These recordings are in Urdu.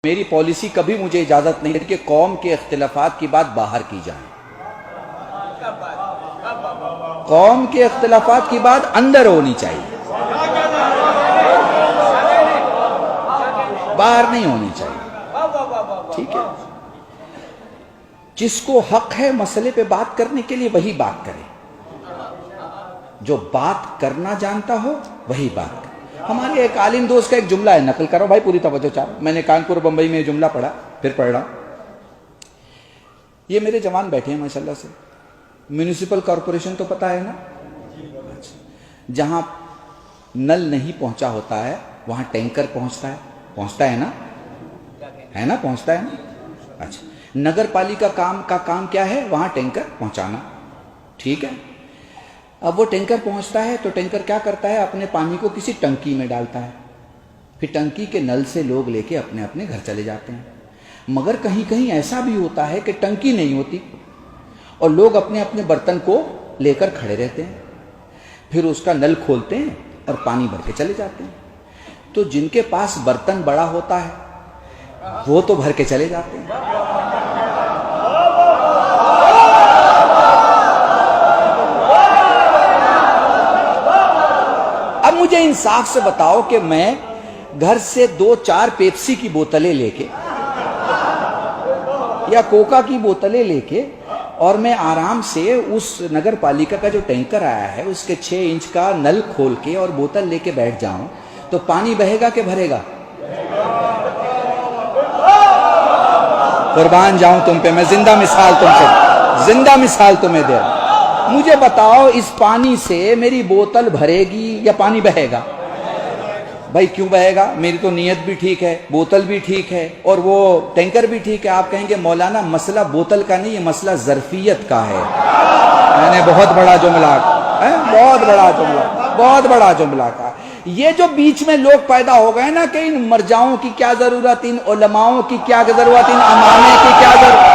میری پالیسی کبھی مجھے اجازت نہیں ہے کہ قوم کے اختلافات کی بات باہر کی جائے. قوم کے اختلافات کی بات اندر ہونی چاہیے, باہر نہیں ہونی چاہیے. ٹھیک ہے, جس کو حق ہے مسئلے پہ بات کرنے کے لیے وہی بات کرے, جو بات کرنا جانتا ہو وہی بات کرے. ہمارے ایک عالم دوست کا ایک جملہ ہے, نقل کرو بھائی, پوری توجہ چاہو. میں نے کانپور بمبئی میں یہ جملہ پڑھا, پھر پڑھ رہا ہوں. یہ میرے جوان بیٹھے ہیں ماشاءاللہ سے. میونسپل کارپوریشن تو پتہ ہے نا, جہاں نل نہیں پہنچا ہوتا ہے وہاں ٹینکر پہنچتا ہے نا, پہنچتا ہے نا. اچھا, نگر پالیکا کا کام کیا ہے, وہاں ٹینکر پہنچانا. ٹھیک ہے, اب وہ ٹینکر پہنچتا ہے تو ٹینکر کیا کرتا ہے, اپنے پانی کو کسی ٹنکی میں ڈالتا ہے, پھر ٹنکی کے نل سے لوگ لے کے اپنے اپنے گھر چلے جاتے ہیں. مگر کہیں کہیں ایسا بھی ہوتا ہے کہ ٹنکی نہیں ہوتی اور لوگ اپنے اپنے برتن کو لے کر کھڑے رہتے ہیں, پھر اس کا نل کھولتے ہیں اور پانی بھر کے چلے جاتے ہیں. تو جن کے پاس برتن بڑا ہوتا ہے وہ تو بھر کے چلے جاتے ہیں. اب مجھے انصاف سے بتاؤ کہ میں گھر سے 2-4 پیپسی کی بوتلیں لے کے یا کوکا کی بوتلیں لے کے اور میں آرام سے اس نگر پالیکا کا جو ٹینکر آیا ہے اس کے 6 انچ کا نل کھول کے اور بوتل لے کے بیٹھ جاؤں تو پانی بہے گا کہ بھرے گا؟ قربان جاؤں تم پہ, میں زندہ مثال تمہیں دے رہا ہوں. مجھے بتاؤ اس پانی سے میری بوتل بھرے گی یا پانی بہے گا؟ بھائی کیوں بہے گا؟ میری تو نیت بھی ٹھیک ہے, بوتل بھی ٹھیک ہے اور وہ ٹینکر بھی ٹھیک ہے. آپ کہیں گے مولانا مسئلہ بوتل کا نہیں, یہ مسئلہ ظرفیت کا ہے. میں نے بہت بڑا جملہ کہا. یہ جو بیچ میں لوگ پیدا ہو گئے نا کہ ان مرجاؤں کی کیا ضرورت, ان علماؤں کی کیا ضرورت, ان امامے کی کیا ضرورت.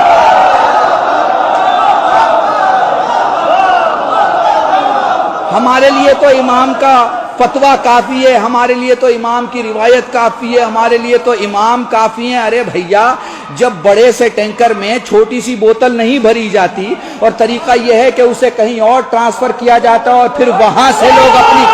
ہمارے لیے تو امام کا فتویٰ کافی ہے, ہمارے لیے تو امام کی روایت کافی ہے, ہمارے لیے تو امام کافی ہیں. ارے بھیا, جب بڑے سے ٹینکر میں چھوٹی سی بوتل نہیں بھری جاتی اور طریقہ یہ ہے کہ اسے کہیں اور ٹرانسفر کیا جاتا اور پھر وہاں سے لوگ اپنی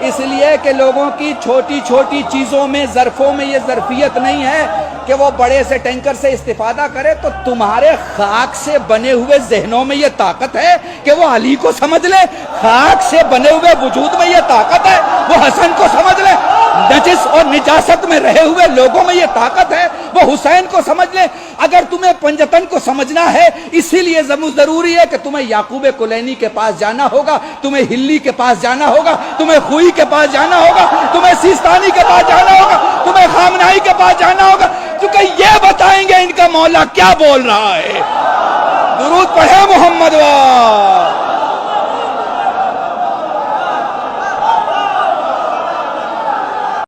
اس لیے کہ لوگوں کی چھوٹی چھوٹی چیزوں میں, ظرفوں میں یہ ظرفیت نہیں ہے کہ وہ بڑے سے ٹینکر سے استفادہ کرے. تو تمہارے خاک سے بنے ہوئے ذہنوں میں یہ طاقت ہے کہ وہ علی کو سمجھ لے, خاک سے بنے ہوئے وجود میں یہ طاقت ہے وہ حسن کو سمجھ لے, نجس اور نجاست میں رہے ہوئے لوگوں میں یہ طاقت ہے وہ حسین کو سمجھ لے. اگر تمہیں پنجتن کو سمجھنا ہے, اسی لیے ضروری ہے کہ تمہیں یعقوب کلینی کے پاس جانا ہوگا, تمہیں ہلی کے پاس جانا ہوگا, تمہیں خوئی کے پاس جانا ہوگا, تمہیں سیستانی کے پاس جانا ہوگا, تمہیں خامنائی کے پاس جانا ہوگا, کیونکہ یہ بتائیں گے ان کا مولا کیا بول رہا ہے. درود پڑھے محمد